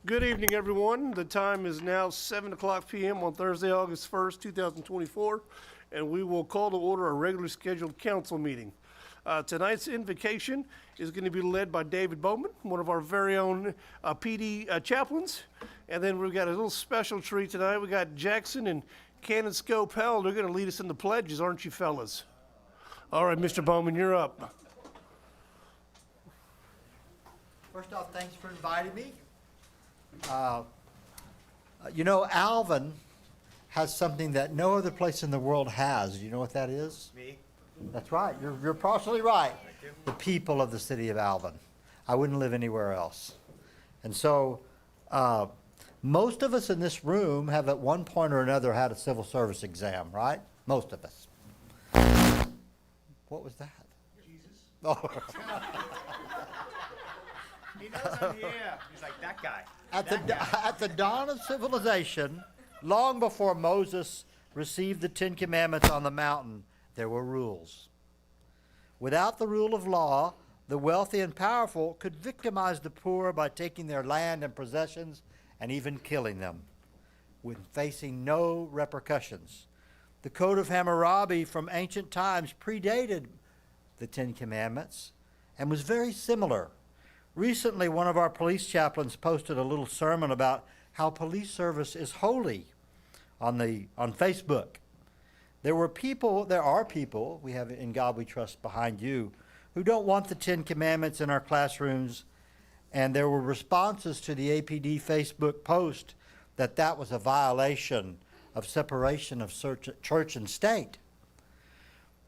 Good evening, everyone. The time is now 7 o'clock p.m. on Thursday, August 1st, 2024, and we will call to order our regularly scheduled council meeting. Tonight's invocation is going to be led by David Bowman, one of our very own PD chaplains. And then we've got a little special treat tonight. We got Jackson and Cannon Scopell. They're going to lead us in the pledges, aren't you, fellas? All right, Mr. Bowman, you're up. First off, thanks for inviting me. You know, Alvin has something that no other place in the world has. Do you know what that is? Me? That's right. You're partially right. The people of the city of Alvin. I wouldn't live anywhere else. And so, most of us in this room have at one point or another had a civil service exam, right? Most of us. What was that? Jesus. Oh. He knows I'm here. He's like, that guy. At the dawn of civilization, long before Moses received the Ten Commandments on the mountain, there were rules. Without the rule of law, the wealthy and powerful could victimize the poor by taking their land and possessions and even killing them, with facing no repercussions. The Code of Hammurabi from ancient times predated the Ten Commandments and was very similar. Recently, one of our police chaplains posted a little sermon about how police service is holy on Facebook. There are people, we have In God We Trust behind you, who don't want the Ten Commandments in our classrooms, and there were responses to the APD Facebook post that was a violation of separation of church and state.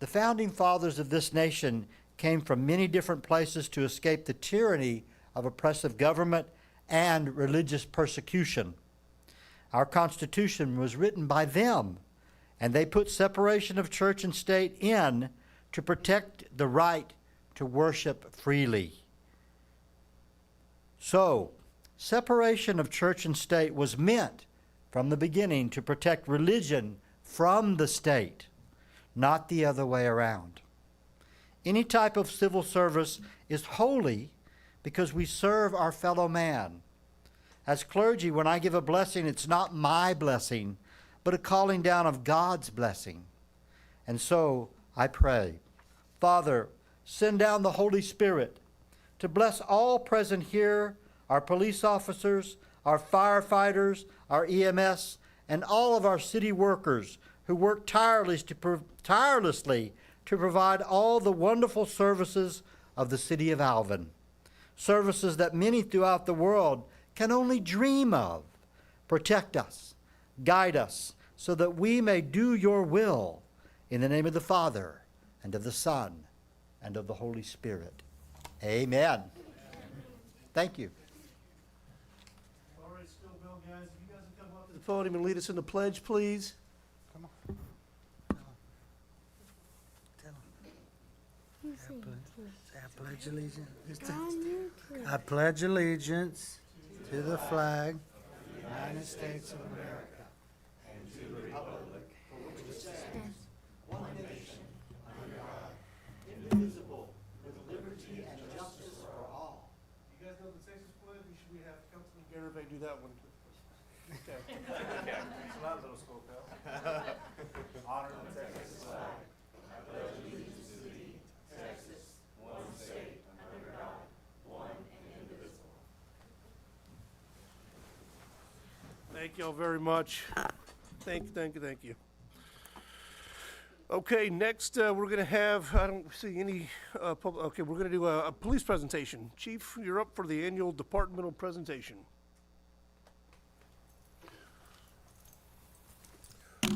The founding fathers of this nation came from many different places to escape the tyranny of oppressive government and religious persecution. Our Constitution was written by them, and they put separation of church and state in to protect the right to worship freely. So, separation of church and state was meant from the beginning to protect religion from the state, not the other way around. Any type of civil service is holy because we serve our fellow man. As clergy, when I give a blessing, it's not my blessing, but a calling down of God's blessing. And so I pray, Father, send down the Holy Spirit to bless all present here, our police officers, our firefighters, our EMS, and all of our city workers who work tirelessly to provide all the wonderful services of the city of Alvin, services that many throughout the world can only dream of. Protect us, guide us, so that we may do your will in the name of the Father, and of the Son, and of the Holy Spirit. Amen. Thank you. All right, Scopell, guys, if you guys will come up to the podium and lead us in the pledge, please. Come on. I pledge allegiance. I pledge allegiance to the flag of the United States of America and to the republic for which it stands, one nation, under God, indivisible, with liberty and justice for all. You guys know the Texas pledge? Should we have Councilman Garibay do that one? Okay. It's a lot, little school, pal. Honor the Texas flag. Thank y'all very much. Thank you. Okay, next we're going to have, I don't see any, okay, we're going to do a police presentation. Chief, you're up for the annual departmental presentation. A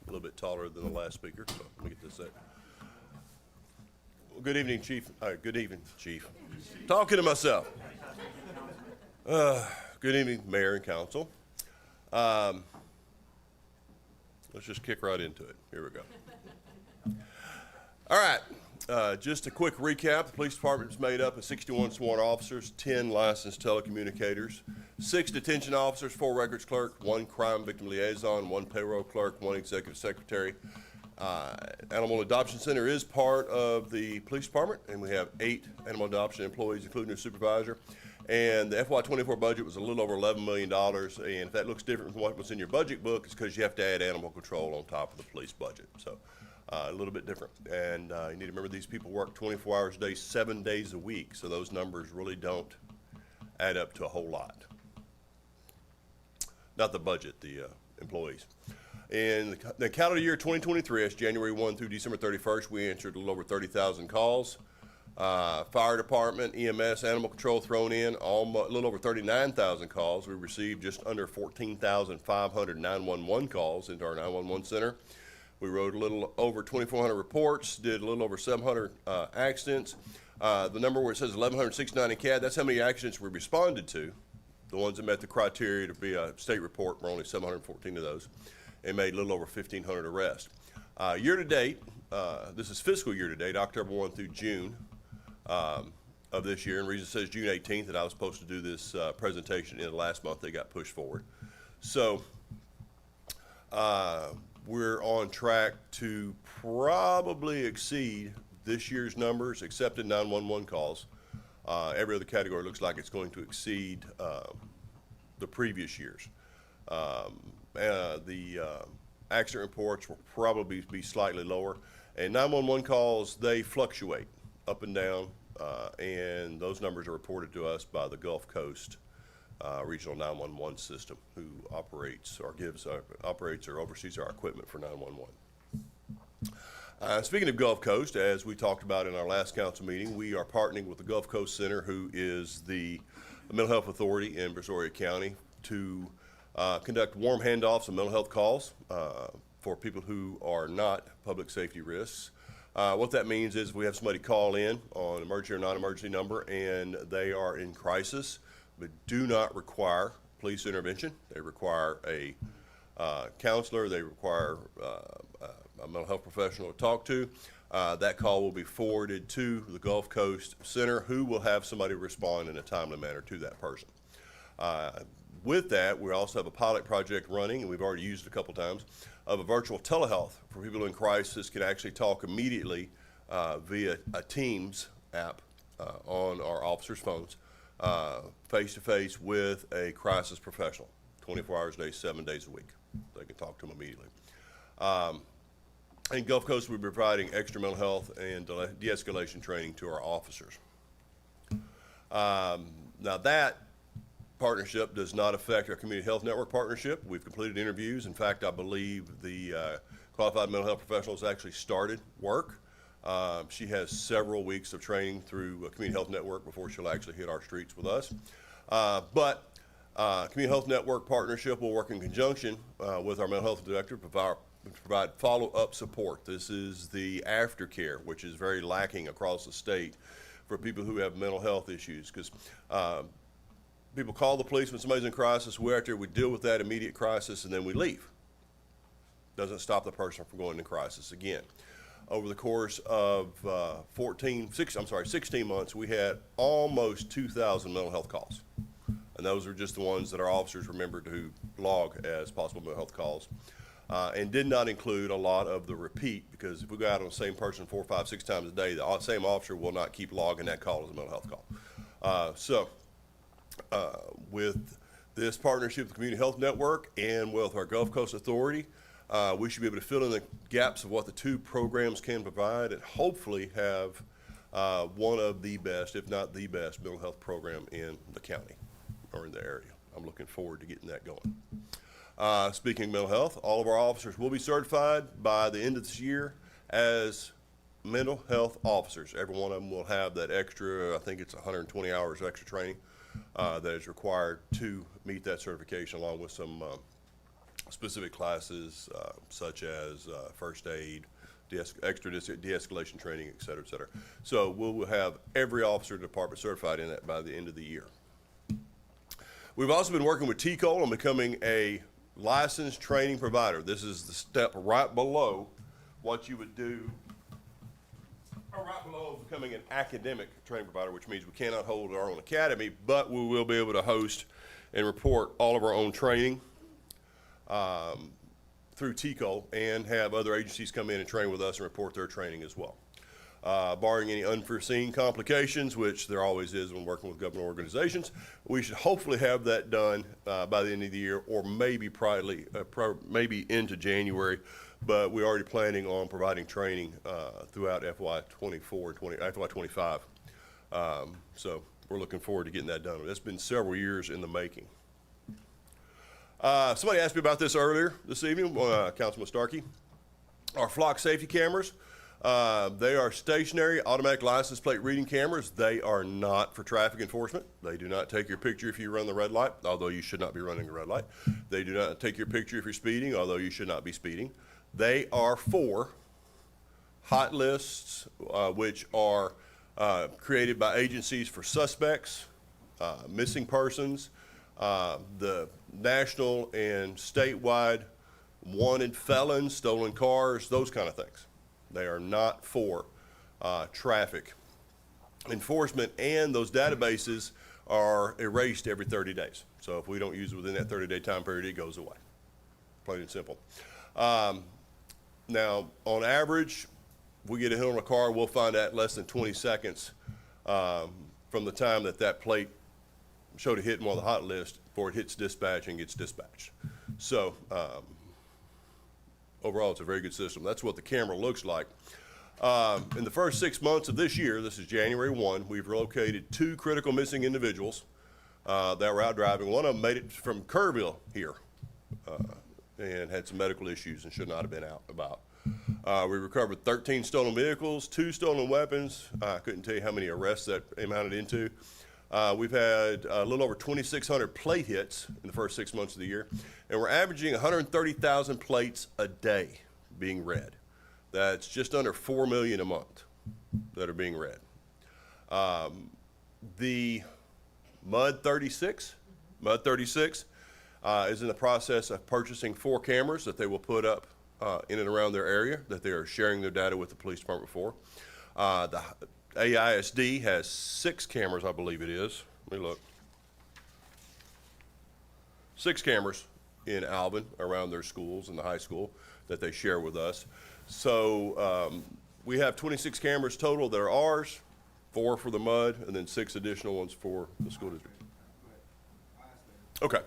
little bit taller than the last speaker, so let me get this set. Well, good evening, Chief. Good evening, Chief. Talking to myself. Good evening, Mayor and Council. Let's just kick right into it. Here we go. All right, just a quick recap. The police department is made up of 61 sworn officers, 10 licensed telecommunicators, 6 detention officers, 4 records clerk, 1 crime victim liaison, 1 payroll clerk, 1 executive secretary. Animal Adoption Center is part of the police department, and we have 8 animal adoption employees, including their supervisor. And the FY24 budget was a little over $11 million. And if that looks different from what was in your budget book, it's because you have to add animal control on top of the police budget. So a little bit different. And you need to remember these people work 24 hours a day, 7 days a week. So those numbers really don't add up to a whole lot. Not the budget, the employees. In the calendar year 2023, that's January 1 through December 31st, we answered a little over 30,000 calls. Fire department, EMS, animal control thrown in, a little over 39,000 calls. We received just under 14,500 911 calls into our 911 center. We wrote a little over 2,400 reports, did a little over 700 accidents. The number where it says 1,169 in CAD, that's how many accidents we responded to. The ones that met the criteria to be a state report were only 714 of those, and made a little over 1,500 arrests. Year to date, this is fiscal year to date, October 1 through June of this year, and the reason it says June 18th that I was supposed to do this presentation in the last month, they got pushed forward. So we're on track to probably exceed this year's numbers, except in 911 calls. Every other category looks like it's going to exceed the previous years. The accident reports will probably be slightly lower. And 911 calls, they fluctuate up and down, and those numbers are reported to us by the Gulf Coast Regional 911 System, who operates or oversees our equipment for 911. Speaking of Gulf Coast, as we talked about in our last council meeting, we are partnering with the Gulf Coast Center, who is the mental health authority in Brazoria County, to conduct warm handoffs of mental health calls for people who are not public safety risks. What that means is we have somebody call in on emergency or non-emergency number and they are in crisis, but do not require police intervention. They require a counselor, they require a mental health professional to talk to. That call will be forwarded to the Gulf Coast Center, who will have somebody respond in a timely manner to that person. With that, we also have a pilot project running, and we've already used it a couple times, of a virtual telehealth for people in crisis can actually talk immediately via a Teams app on our officers' phones, face-to-face with a crisis professional, 24 hours a day, 7 days a week. They can talk to them immediately. In Gulf Coast, we're providing extra mental health and de-escalation training to our officers. Now that partnership does not affect our community health network partnership. We've completed interviews. In fact, I believe the qualified mental health professional has actually started work. She has several weeks of training through community health network before she'll actually hit our streets with us. But community health network partnership will work in conjunction with our mental health director to provide follow-up support. This is the aftercare, which is very lacking across the state for people who have mental health issues, because people call the police when somebody's in crisis. We're out there, we deal with that immediate crisis, and then we leave. Doesn't stop the person from going into crisis again. Over the course of 16 months, we had almost 2,000 mental health calls. And those are just the ones that our officers remembered to log as possible mental health calls. And did not include a lot of the repeat, because if we go out on the same person 4, 5, 6 times a day, the same officer will not keep logging that call as a mental health call. With this partnership with the Community Health Network and with our Gulf Coast Authority, we should be able to fill in the gaps of what the two programs can provide and hopefully have one of the best, if not the best, mental health program in the county or in the area. I'm looking forward to getting that going. Speaking of mental health, all of our officers will be certified by the end of this year as mental health officers. Every one of them will have that extra, I think it's 120 hours of extra training that is required to meet that certification, along with some specific classes such as first aid, extra de-escalation training, et cetera, et cetera. So we'll have every officer in the department certified in that by the end of the year. We've also been working with TCOL on becoming a licensed training provider. This is the step right below what you would do, or right below becoming an academic training provider, which means we cannot hold our own academy, but we will be able to host and report all of our own training through TCOL and have other agencies come in and train with us and report their training as well. Barring any unforeseen complications, which there always is when working with government organizations, we should hopefully have that done by the end of the year, or maybe maybe into January. But we're already planning on providing training throughout FY24 and FY25. So we're looking forward to getting that done. It's been several years in the making. Somebody asked me about this earlier this evening, Councilman Starkey. Our flock safety cameras, they are stationary automatic license plate reading cameras. They are not for traffic enforcement. They do not take your picture if you run the red light, although you should not be running the red light. They do not take your picture if you're speeding, although you should not be speeding. They are for hot lists, which are created by agencies for suspects, missing persons, the national and statewide wanted felons, stolen cars, those kind of things. They are not for traffic enforcement, and those databases are erased every 30 days. So if we don't use it within that 30-day time period, it goes away. Plain and simple. Now, on average, if we get a hit on a car, we'll find out in less than 20 seconds from the time that plate showed a hit in one of the hot lists before it hits dispatch and gets dispatched. So overall, it's a very good system. That's what the camera looks like. In the first 6 months of this year, this is January 1, we've located 2 critical missing individuals that were out driving. One of them made it from Kerrville here and had some medical issues and should not have been out about. We recovered 13 stolen vehicles, 2 stolen weapons. I couldn't tell you how many arrests that amounted into. We've had a little over 2,600 plate hits in the first 6 months of the year, and we're averaging 130,000 plates a day being read. That's just under 4 million a month that are being read. The MUD 36 is in the process of purchasing 4 cameras that they will put up in and around their area that they are sharing their data with the police department for. The AISD has 6 cameras, I believe it is. Let me look. 6 cameras in Alvin around their schools and the high school that they share with us. So we have 26 cameras total that are ours, 4 for the MUD, and then 6 additional ones for the school district. Okay.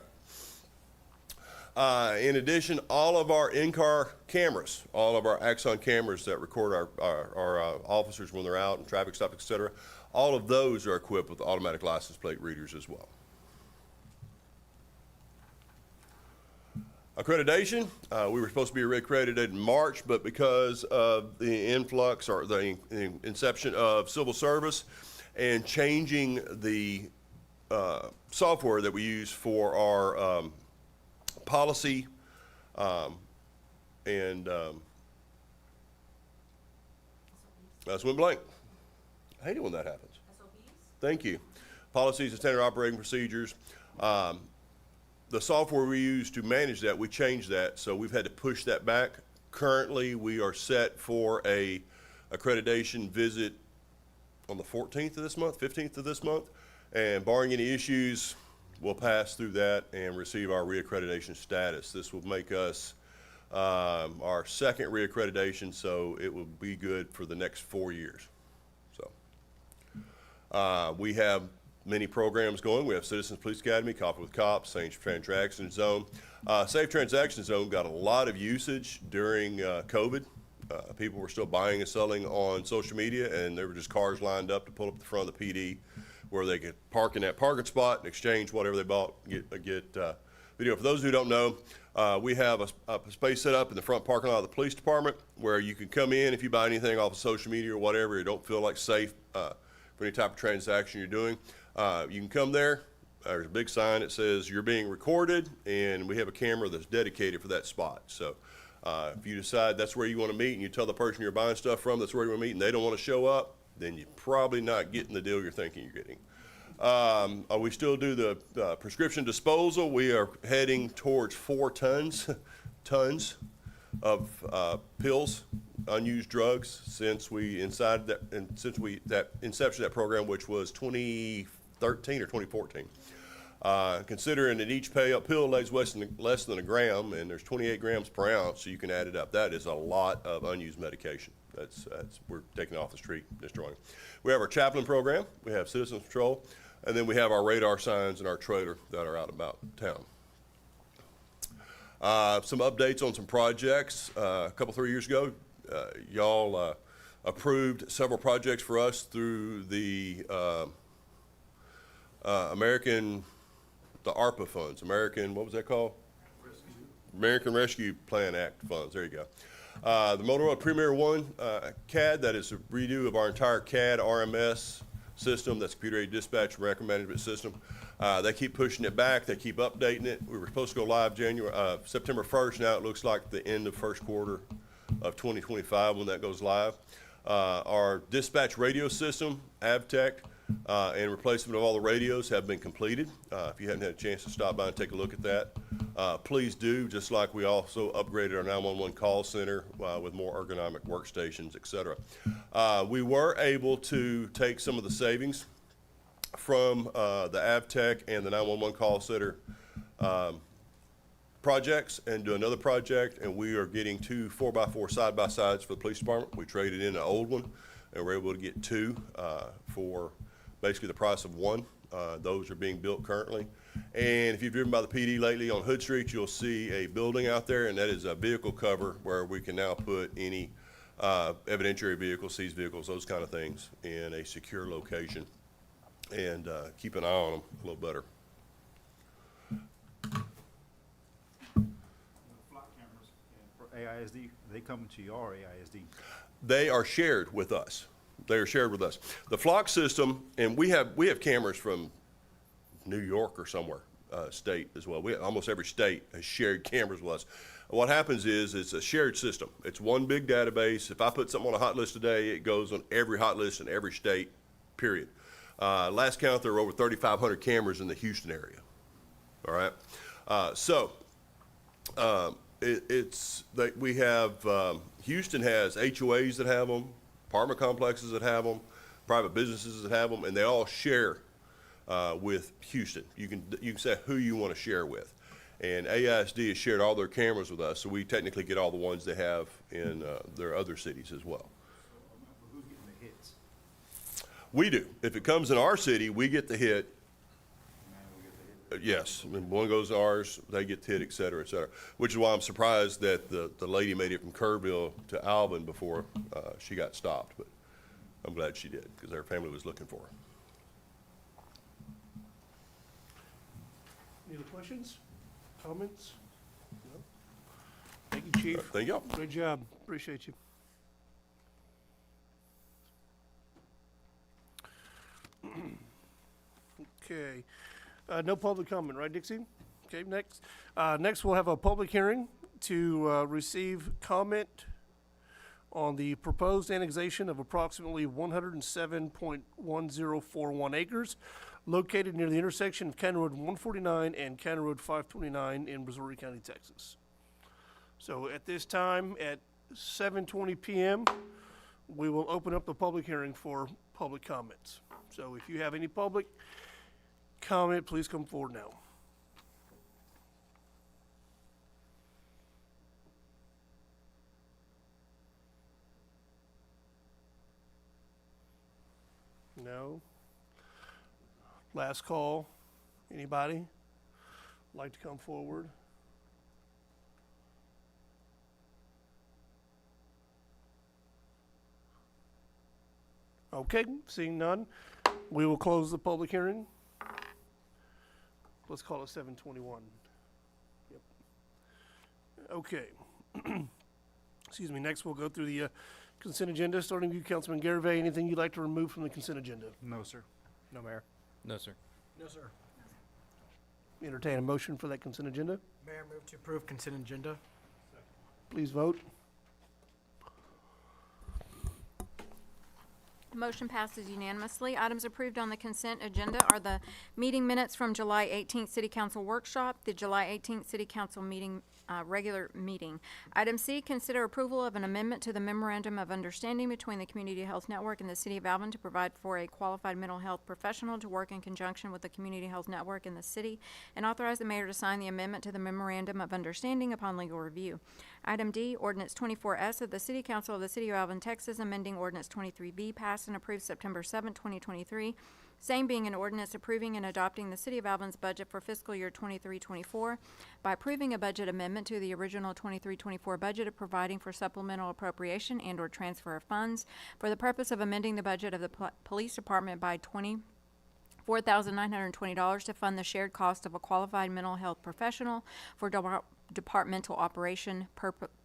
In addition, all of our in-car cameras, all of our Axon cameras that record our officers when they're out and traffic stops, et cetera, all of those are equipped with automatic license plate readers as well. Accreditation, we were supposed to be reaccredited in March, but because of the influx or the inception of civil service and changing the software that we use for our policy and that's went blank. I hate it when that happens. SOPs? Thank you. Policies and standard operating procedures. The software we use to manage that, we changed that, so we've had to push that back. Currently, we are set for a accreditation visit on the 14th of this month, 15th of this month, and barring any issues, we'll pass through that and receive our reaccreditation status. This will make us our 2nd reaccreditation, so it will be good for the next 4 years. So we have many programs going. We have Citizens Police Academy, Coffee with Cops, Safe Transaction Zone. Safe Transaction Zone got a lot of usage during COVID. People were still buying and selling on social media, and there were just cars lined up to pull up the front of the PD where they could park in that parking spot and exchange whatever they bought, get video. For those who don't know, we have a space set up in the front parking lot of the police department where you can come in if you buy anything off of social media or whatever, you don't feel like safe for any type of transaction you're doing. You can come there. There's a big sign that says you're being recorded, and we have a camera that's dedicated for that spot. So if you decide that's where you want to meet and you tell the person you're buying stuff from that's where you want to meet and they don't want to show up, then you're probably not getting the deal you're thinking you're getting. We still do the prescription disposal. We are heading towards 4 tons of pills, unused drugs since we that inception of that program, which was 2013 or 2014. Considering that each pill lays less than a gram, and there's 28 grams per ounce, so you can add it up. That is a lot of unused medication we're taking it off the street, destroying it. We have our chaplain program, we have citizen patrol, and then we have our radar signs in our trailer that are out about town. Some updates on some projects. A couple, 3 years ago, y'all approved several projects for us through the the ARPA funds, what was that called? American Rescue Plan Act funds, there you go. The Motorola Premier One CAD, that is a redo of our entire CAD RMS system, that's computer-aided dispatch and record management system. They keep pushing it back, they keep updating it. We were supposed to go live September 1st, now it looks like the end of first quarter of 2025 when that goes live. Our dispatch radio system, AvTech, and replacement of all the radios have been completed. If you haven't had a chance to stop by and take a look at that, please do, just like we also upgraded our 911 call center with more ergonomic workstations, et cetera. We were able to take some of the savings from the AvTech and the 911 call center projects and do another project, and we are getting 2 4x4 side-by-sides for the police department. We traded in an old one, and we're able to get 2 for basically the price of 1. Those are being built currently. And if you've driven by the PD lately on Hood Street, you'll see a building out there, and that is a vehicle cover where we can now put any evidentiary vehicles, seized vehicles, those kind of things in a secure location and keep an eye on them a little better. Flock cameras for AISD, they come to your AISD. They are shared with us. They are shared with us. The flock system, and we have cameras from New York or somewhere, state as well. Almost every state has shared cameras with us. What happens is it's a shared system. It's one big database. If I put something on a hot list today, it goes on every hot list in every state, period. Last count, there were over 3,500 cameras in the Houston area. All right. We have, Houston has HOAs that have them, apartment complexes that have them, private businesses that have them, and they all share with Houston. You can say who you want to share with. And AISD has shared all their cameras with us, so we technically get all the ones they have in their other cities as well. Who's getting the hits? We do. If it comes in our city, we get the hit. Man, we get the hit. Yes, when one goes to ours, they get hit, et cetera, which is why I'm surprised that the lady made it from Kerrville to Alvin before she got stopped, but I'm glad she did, because her family was looking for her. Any other questions, comments? No? Thank you, Chief. Thank y'all. Great job. Appreciate you. Okay. No public comment, right, Dixie? Okay, next. Next, we'll have a public hearing to receive comment on the proposed annexation of approximately 107.1041 acres located near the intersection of County Road 149 and County Road 529 in Missouri County, Texas. So at this time, at 7:20 p.m., we will open up the public hearing for public comments. So if you have any public comment, please come forward now. No? Last call. Anybody like to come forward? Okay, seeing none, we will close the public hearing. Let's call it 7:21. Yep. Okay. Excuse me, next we'll go through the consent agenda, starting with you, Councilman Garvey. Anything you'd like to remove from the consent agenda? No, sir. No, Mayor. No, sir. No, sir. Entertain a motion for that consent agenda. Mayor, move to approve consent agenda. Please vote. Motion passes unanimously. Items approved on the consent agenda are the meeting minutes from July 18th City Council Workshop, the July 18th City Council meeting, regular meeting. Item C, consider approval of an amendment to the Memorandum of Understanding between the Community Health Network and the City of Alvin to provide for a qualified mental health professional to work in conjunction with the Community Health Network in the city, and authorize the mayor to sign the amendment to the Memorandum of Understanding upon legal review. Item D, ordinance 24S of the City Council of the City of Alvin, Texas, amending ordinance 23B, passed and approved September 7, 2023. Same being an ordinance approving and adopting the City of Alvin's budget for fiscal year 23-24 by approving a budget amendment to the original 23-24 budget of providing for supplemental appropriation and/or transfer of funds for the purpose of amending the budget of the Police Department by $4,920 to fund the shared cost of a qualified mental health professional for departmental operation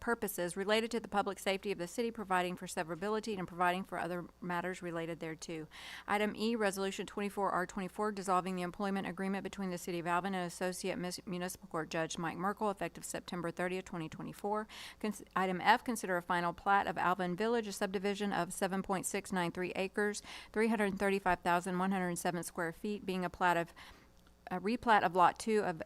purposes related to the public safety of the city, providing for severability and providing for other matters related thereto. Item E, Resolution 24R24, dissolving the employment agreement between the City of Alvin and Associate Municipal Court Judge Mike Merkel, effective September 30th, 2024. Item F, consider a final plat of Alvin Village, a subdivision of 7.693 acres, 335,107 square feet, being a replat of Lot 2 of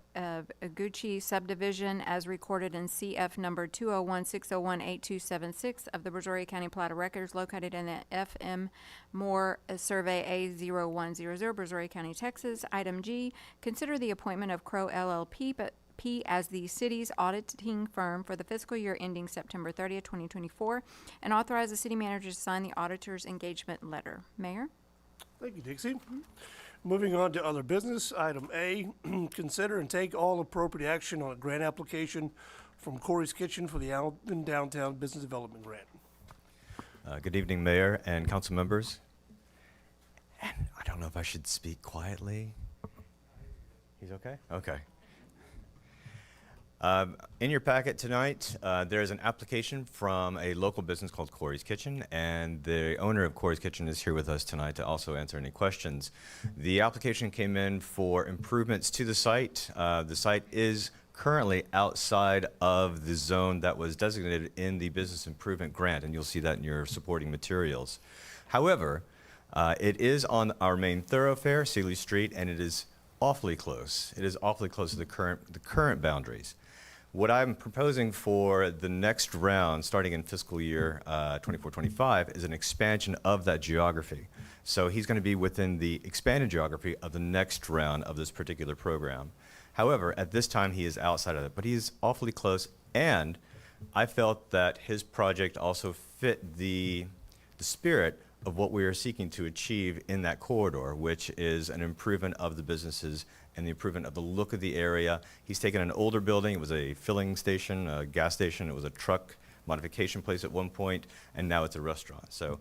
Aguchi subdivision as recorded in CF number 201-601-8276 of the Brazoria County Plat of Records located in the FM Moore Survey A0100, Brazoria County, Texas. Item G, consider the appointment of Crow LLP as the city's auditing firm for the fiscal year ending September 30th, 2024, and authorize the city manager to sign the auditor's engagement letter. Mayor? Thank you, Dixie. Moving on to other business, item A, consider and take all appropriate action on a grant application from Corey's Kitchen for the Alvin Downtown Business Development Grant. Good evening, Mayor and council members. And I don't know if I should speak quietly. He's okay? Okay. In your packet tonight, there's an application from a local business called Corey's Kitchen, and the owner of Corey's Kitchen is here with us tonight to also answer any questions. The application came in for improvements to the site. The site is currently outside of the zone that was designated in the business improvement grant, and you'll see that in your supporting materials. However, it is on our main thoroughfare, Seeley Street, and it is awfully close. It is awfully close to the current boundaries. What I'm proposing for the next round, starting in fiscal year 24-25, is an expansion of that geography. So he's going to be within the expanded geography of the next round of this particular program. However, at this time, he is outside of it, but he's awfully close, and I felt that his project also fit the spirit of what we are seeking to achieve in that corridor, which is an improvement of the businesses and the improvement of the look of the area. He's taken an older building. It was a filling station, a gas station. It was a truck modification place at one point, and now it's a restaurant. So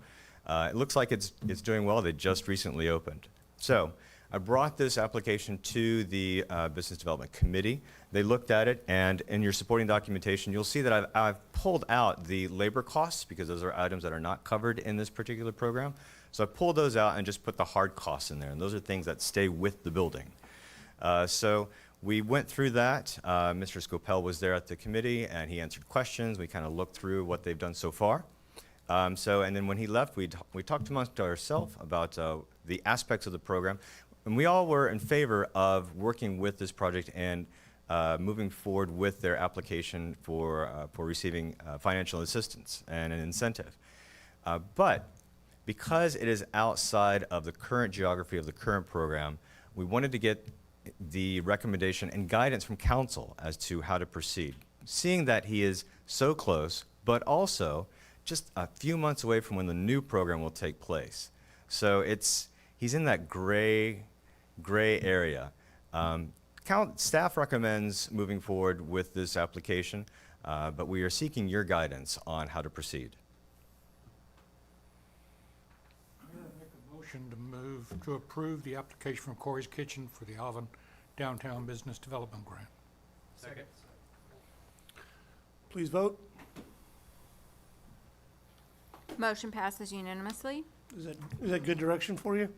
it looks like it's doing well. They just recently opened. So I brought this application to the Business Development Committee. They looked at it, and in your supporting documentation, you'll see that I've pulled out the labor costs because those are items that are not covered in this particular program. So I pulled those out and just put the hard costs in there, and those are things that stay with the building. So we went through that. Mr. Scopel was there at the committee, and he answered questions. We kind of looked through what they've done so far. And then when he left, we talked amongst ourselves about the aspects of the program. And we all were in favor of working with this project and moving forward with their application for receiving financial assistance and an incentive. But because it is outside of the current geography of the current program, we wanted to get the recommendation and guidance from council as to how to proceed. Seeing that he is so close, but also just a few months away from when the new program will take place. So he's in that gray area. Staff recommends moving forward with this application, but we are seeking your guidance on how to proceed. Make a motion to move to approve the application from Corey's Kitchen for the Alvin Downtown Business Development Grant. Second. Please vote. Motion passes unanimously. Is that good direction for you?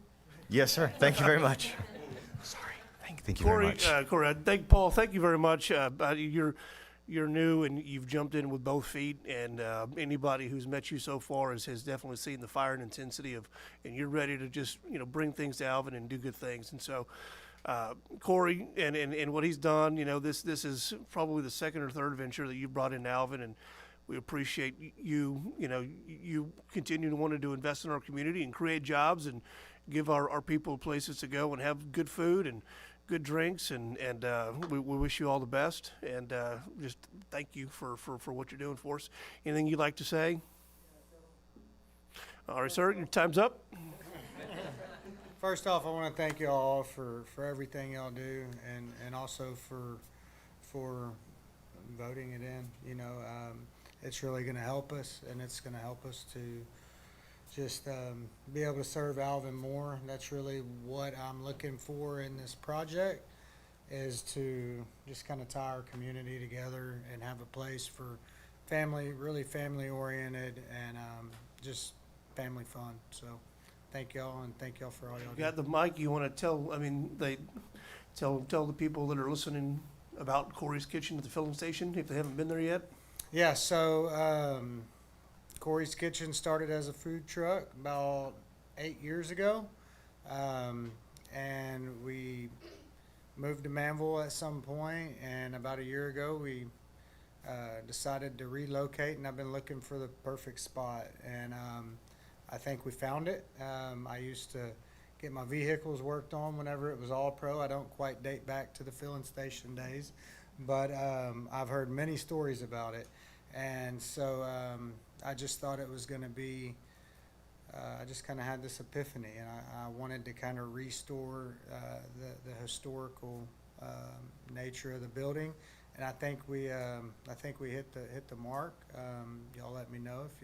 Yes, sir. Thank you very much. Sorry. Thank you very much. Corey, Paul, thank you very much. You're new and you've jumped in with both feet, and anybody who's met you so far has definitely seen the fire and intensity and you're ready to just bring things to Alvin and do good things. And so, Corey and what he's done, this is probably the second or third venture that you brought in Alvin, and we appreciate you continue to want to invest in our community and create jobs and give our people places to go and have good food and good drinks, and we wish you all the best, and just thank you for what you're doing for us. Anything you'd like to say? All right, sir, your time's up. First off, I want to thank you all for everything y'all do, and also for voting it in. You know, it's really going to help us, and it's going to help us to just be able to serve Alvin more. That's really what I'm looking for in this project, is to just kind of tie our community together and have a place for family, really family oriented, and just family fun. So thank y'all, and thank y'all for all y'all You got do. the mic, you want to tell, I mean, tell the people that are listening about Corey's Kitchen at the filling station, if they haven't been there yet? Yeah, so Corey's Kitchen started as a food truck about 8 years ago. And we moved to Manville at some point, and about a year ago we decided to relocate, and I've been looking for the perfect spot, and I think we found it. I used to get my vehicles worked on whenever it was all pro. I don't quite date back to the filling station days, but I've heard many stories about it, and so I just thought it was going to be, I just kind of had this epiphany, and I wanted to kind of restore the historical nature of the building, and I think we hit the mark. Y'all let me know if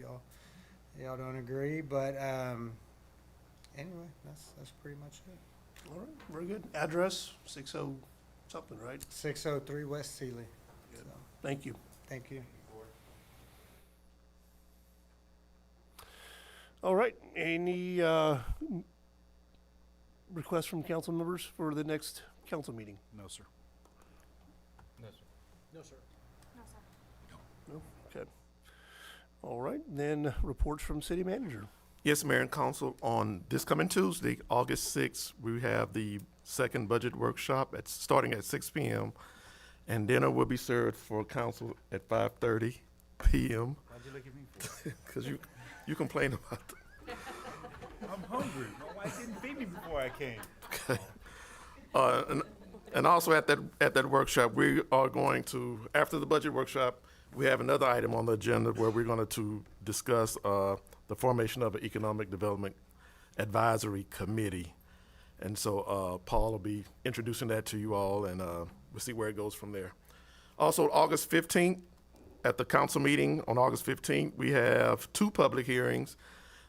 y'all don't agree, but anyway, that's pretty much it. All right, very good. Address, 60 something, right? 603 West Sealy. So, Thank you. thank you. All right, any requests from council members for the next council meeting? No, sir. No? Okay. All right, then reports from city manager. Yes, Mayor and Council, on this coming Tuesday, August 6th, we have the second budget workshop starting at 6 p.m. and dinner will be served for council at 5:30 p.m. Why'd you look at me for? because you complained about I'm hungry. My wife didn't feed me before I came. and also at that workshop, we are going to, after the budget workshop, we have another item on the agenda where we're going to discuss the formation of an Economic Development Advisory Committee. And so Paul will be introducing that to you all, and we'll see where it goes from there. Also, August 15th, at the council meeting on August 15th, we have two public hearings.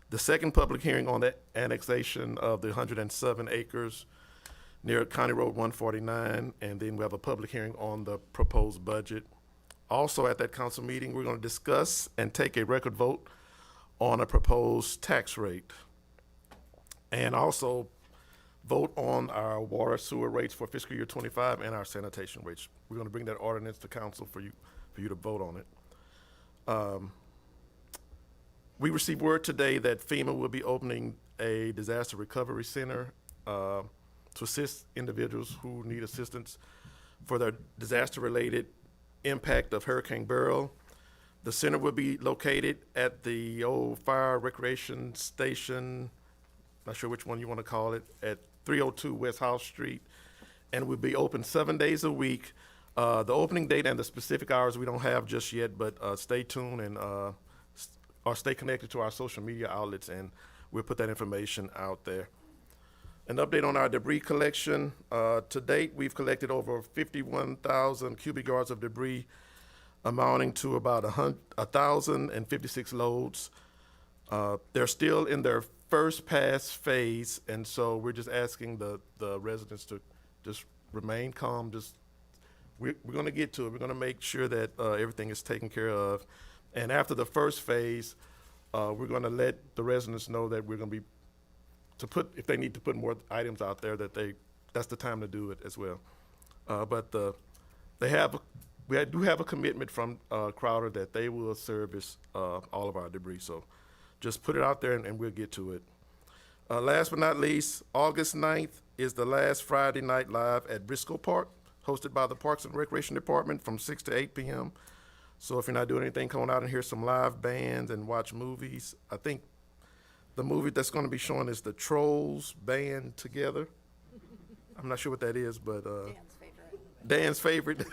The second public hearing on the annexation of the 107 acres near County Road 149, and then we have a public hearing on the proposed budget. Also at that council meeting, we're going to discuss and take a record vote on a proposed tax rate. And also vote on our water sewer rates for fiscal year 25 and our sanitation rates. We're going to bring that ordinance to council for you to vote on it. We received word today that FEMA will be opening a disaster recovery center to assist individuals who need assistance for their disaster-related impact of Hurricane Beryl. The center will be located at the old fire recreation station, not sure which one you want to call it, at 302 West House Street, and will be open 7 days a week. The opening date and the specific hours we don't have just yet, but stay tuned and or stay connected to our social media outlets, and we'll put that information out there. An update on our debris collection. To date, we've collected over 51,000 cubic yards of debris, amounting to about 1,056 loads. They're still in their first pass phase, and so we're just asking the residents to just remain calm. We're going to get to it. We're going to make sure that everything is taken care of. And after the first phase, we're going to let the residents know that we're going to be, if they need to put more items out there, that's the time to do it as well. But we do have a commitment from Crowder that they will service all of our debris. So just put it out there and we'll get to it. Last but not least, August 9th is the last Friday night live at Briscoe Park, hosted by the Parks and Recreation Department from 6 to 8 p.m. So if you're not doing anything, come on out and hear some live bands and watch movies. I think the movie that's going to be showing is the Trolls Band Together. I'm not sure what that is, but, Dan's favorite. Dan's favorite.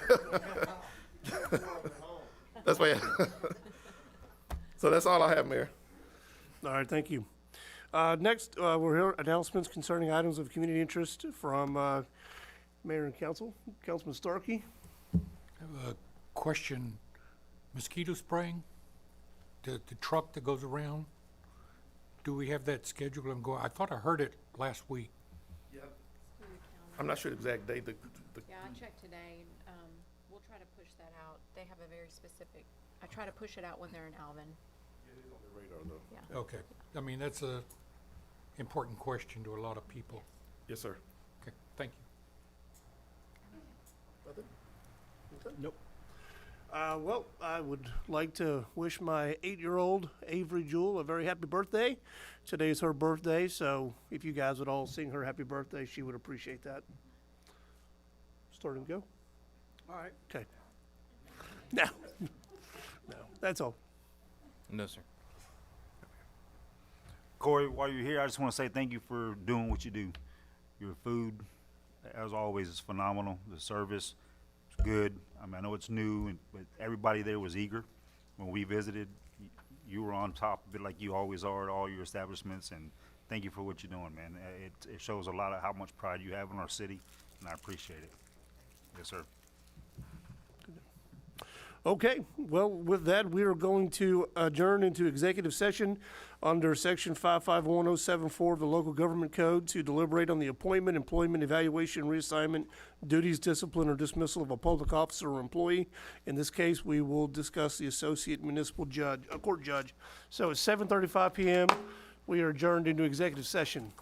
That's why. So that's all I have, Mayor. All right, thank you. Next, we'll hear announcements concerning items of community interest from Mayor and Council. Councilman Starkey? I have a question. Mosquito spraying? The truck that goes around? Do we have that scheduled and going? I thought I heard it last week. I'm not sure the exact date. Yeah, I checked today. We'll try to push that out. They have a very specific, I try to push it out when they're in Alvin. Okay. I mean, that's a important question to a lot of people. Yes, sir. Okay, thank you. Nope. Well, I would like to wish my 8-year-old Avery Jewell a very happy birthday. Today is her birthday, so if you guys would all sing her happy birthday, she would appreciate that. Starting to go? All right. Okay. No. No, that's all. No, sir. Corey, while you're here, I just want to say thank you for doing what you do. Your food, as always, is phenomenal. The service is good. I mean, I know it's new, but everybody there was eager. When we visited, you were on top of it like you always are at all your establishments, and thank you for what you're doing, man. It shows a lot of how much pride you have in our city, and I appreciate it. Yes, sir. Okay, well, with that, we are going to adjourn into executive session under section 551074 of the local government code to deliberate on the appointment, employment, evaluation, reassignment, duties, discipline, or dismissal of a public officer or employee. In this case, we will discuss the associate municipal judge, court judge. So it's 7:35 PM. We are adjourned into executive session.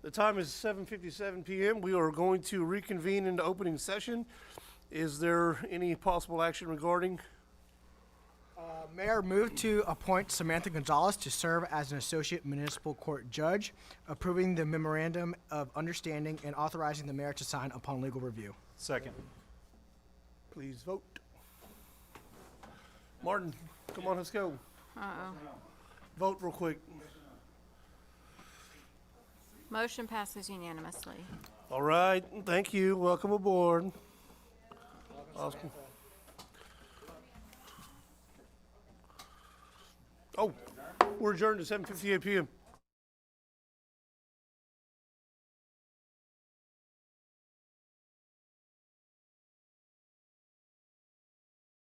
The time is 7:57 PM. We are going to reconvene into opening session. Is there any possible action regarding? Mayor, move to appoint Samantha Gonzalez to serve as an associate municipal court judge, approving the memorandum of understanding and authorizing the mayor to sign upon legal review. Second. Please vote. Martin, come on, let's go. Uh-oh. Vote real quick. Motion passes unanimously. All right, thank you. Welcome aboard. Awesome. Oh, we're adjourned at 7:58 PM.